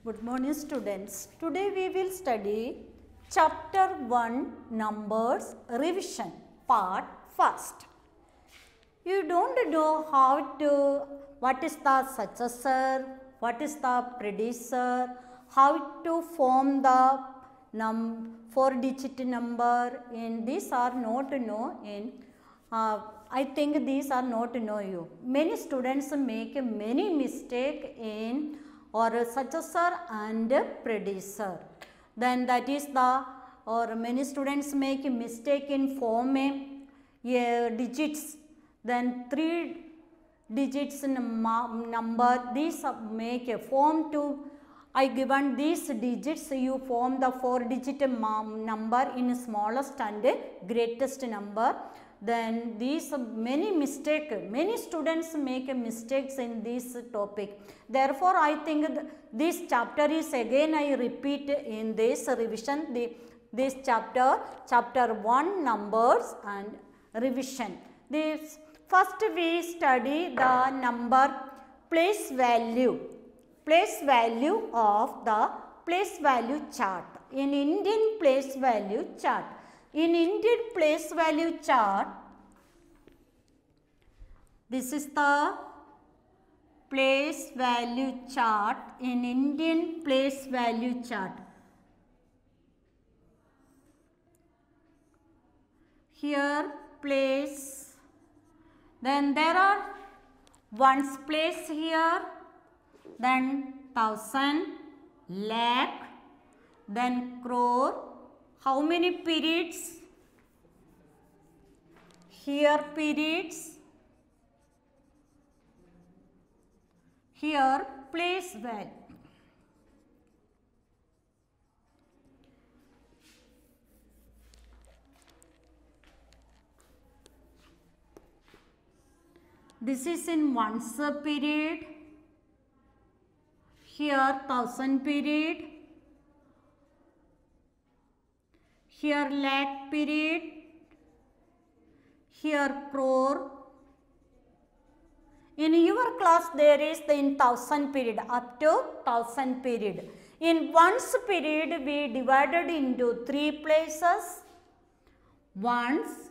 Good morning students. Today we will study chapter 1 numbers revision part first. You don't know what is the successor, what is the predecessor, how to form the 4-digit number, and these are not known in I think these are not know you. Many students make many mistake in or successor and predecessor. Then that is the or many students make a mistake in forming digits. Then 3 digits in number. These make a form to I given these digits. You form the 4-digit number in smallest and greatest number. Then these many students make mistakes in this topic. Therefore, I think this chapter is again I repeat in this revision this chapter 1 numbers and revision. This first we study the number place value of the place value chart in Indian place value chart. In Indian place value chart, this is the place value chart in Indian place value chart. Here place, then there are ones place here, then thousand, lakh, then crore. How many periods? Here periods. Here place value. This is in ones period. Here thousand period. Here lakh period, here crore. In your class there is the in thousand period up to thousand period. In ones period we divided into 3 places, ones,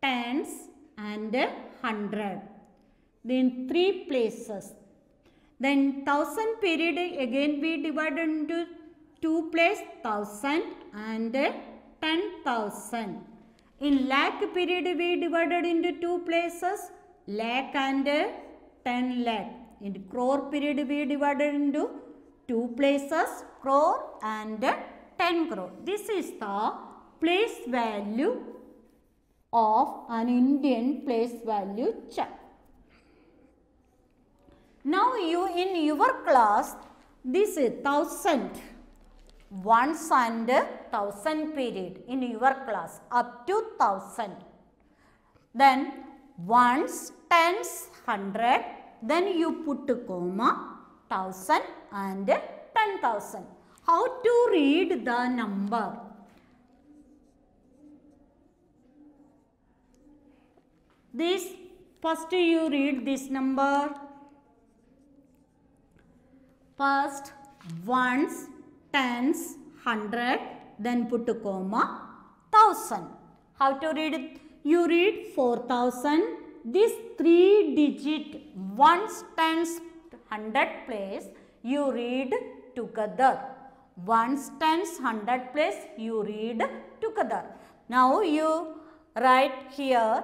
tens and 100. Then 3 places. Then thousand period again we divided into 2 places, thousand and 10,000. In lakh period we divided into 2 places, lakh and 10 lakh. In crore period we divided into 2 places, crore and 10 crore. This is the place value of an Indian place value chart. Now you in your class this is thousand. Ones and thousand period in your class up to thousand. Then ones, tens, 100. Then you put a comma, thousand and 10,000. How to read the number? This first you read this number. First ones, tens, 100, then put a comma, 1000. How to read it? You read 4000. This 3-digit ones, tens, 100 place you read together. Ones, tens, 100 place you read together. Now you write here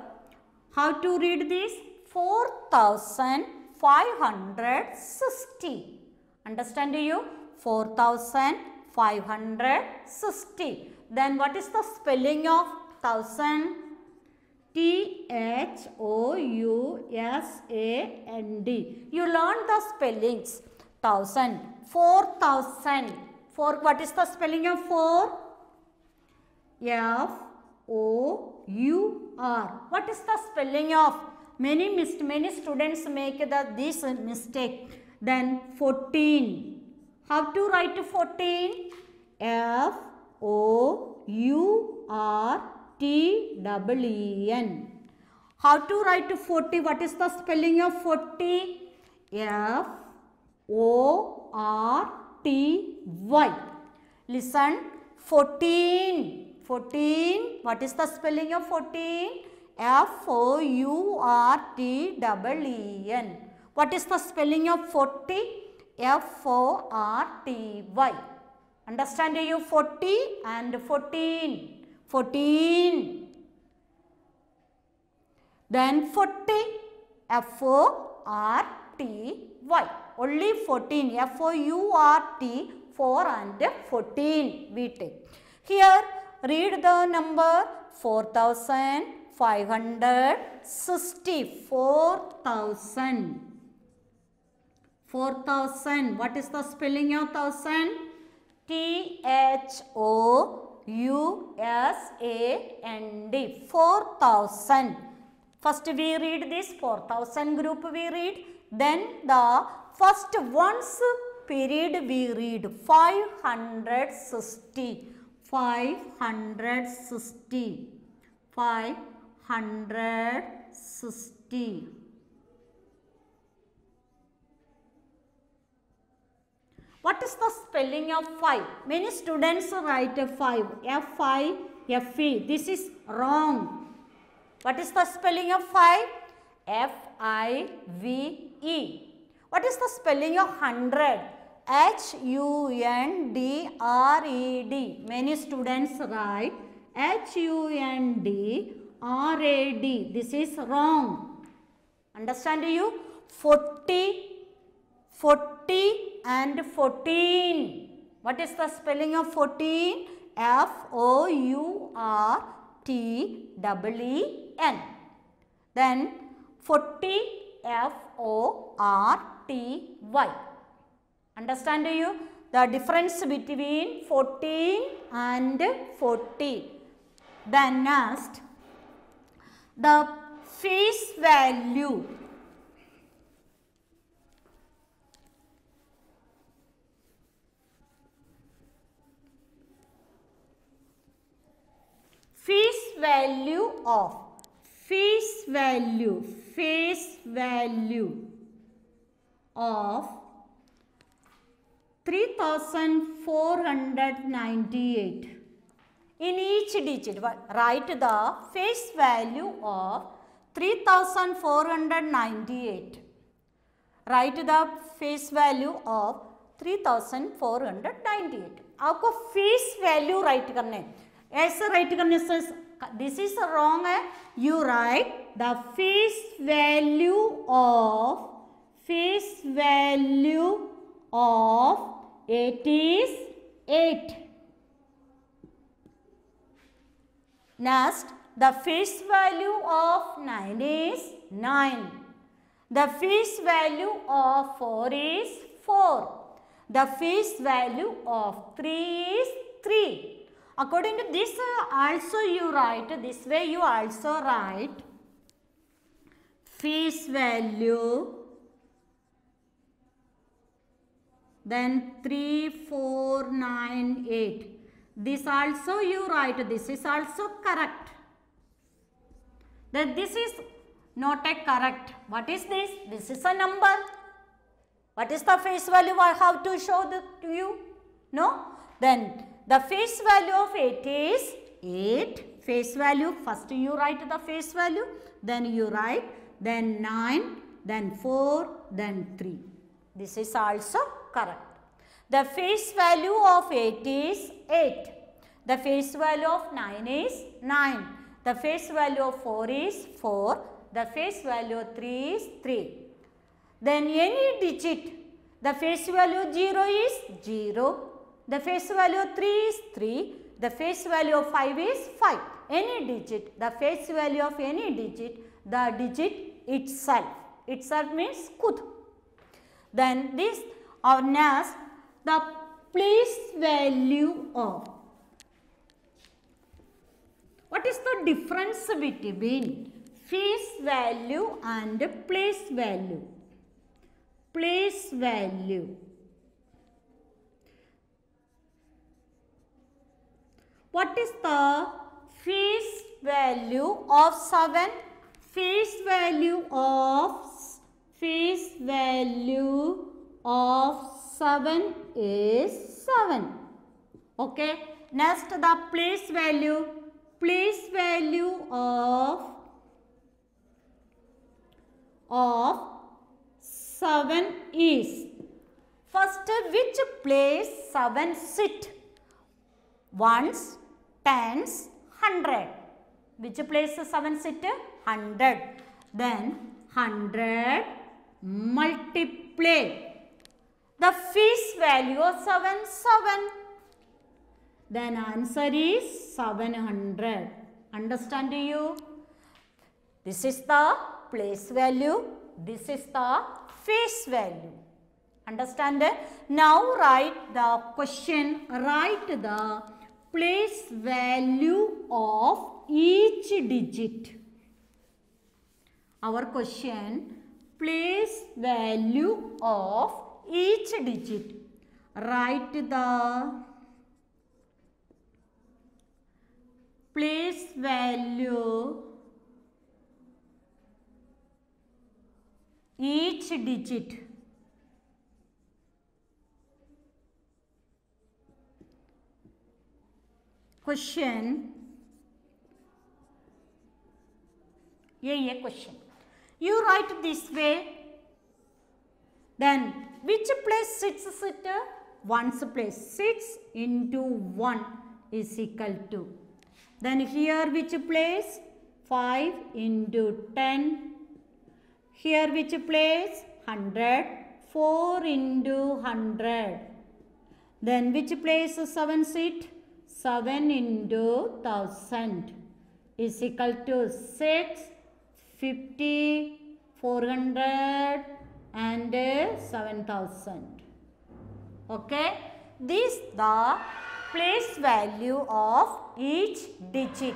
how to read this 4560. Understand you? 4560. Then what is the spelling of thousand? THOUSAND. You learn the spellings. Thousand. 4000. For what is the spelling of 4? FOUR. What is the spelling of? Many students make this mistake. Then 14. How to write 14? FOURTEEN. How to write 40? What is the spelling of 40? FORTY. Listen, 14. 14. What is the spelling of 14? F-O-U-R-T-E-E-N. What is the spelling of 40? F-O-R-T-Y. Understand you? 40 and 14. 14. Then 40. F-O-R-T-Y. Only 14. F-O-U-R-T, 4 and 14 we take. Here read the number 4560. 4000. 4000. What is the spelling of 1000? T-H-O-U-S-A-N-D. 4000. First we read this 4000 group we read. Then the first ones period we read 560. 560. 560. What is the spelling of 5? Many students write 5. F-I-F-E. This is wrong. What is the spelling of 5? F-I-V-E. What is the spelling of 100? H-U-N-D-R-E-D. Many students write H-U-N-D-R-A-D. This is wrong. Understand you? 40, 40 and 14. What is the spelling of 14? F-O-U-R-T-E-E-N. Then 40, F-O-R-T-Y. Understand you? The difference between 14 and 40. Then next, the face value. Face value of 3498. In each digit, write the face value of 3498. Write the face value of 3498. आपको face value write करने. ऐसे write करने से this is wrong है. You write the face value of 8 is 8. Next, the face value of 9 is 9. The face value of 4 is 4. The face value of 3 is 3. According to this also you write, this way you also write face value, then 3498. This also you write, this is also correct. Then this is not a correct. What is this? This is a number. What is the face value I have to show to you? No? Then the face value of 8 is 8. Face value, first you write the face value, then you write, then 9, then 4, then 3. This is also correct. The face value of 8 is 8. The face value of 9 is 9. The face value of 4 is 4. The face value of 3 is 3. Then any digit, the face value of 0 is 0. The face value of 3 is 3. The face value of 5 is 5. Any digit, the face value of any digit, the digit itself. Itself means khud. Then this or next, the place value of. What is the difference between face value and place value? Place value. What is the face value of 7? Face value of 7 is 7. Okay. Next, the place value. Place value of 7 is, first which place 7 sit? Ones, tens, 100. Which place 7 sit? 100. Then 100 multiply the face value of 7, 7. Then answer is 700. Understand you? This is the place value. This is the face value. Understand? Now write the question. Write the place value of each digit. Our question, place value of each digit. Write the place value each digit. Question, ये question. You write this way. Then which place sits? One's place. 6 into 1 is equal to. Then here which place? 5 into 10. Here which place? 100. 4 into 100. Then which place 7 sit? 7 into 1000 is equal to 6, 50, 400 and 7000. Okay. This the place value of each digit.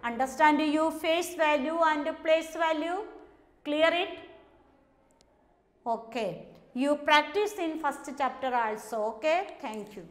Understand you face value and place value? Clear it? Okay. You practice in first chapter also. Okay. Thank you.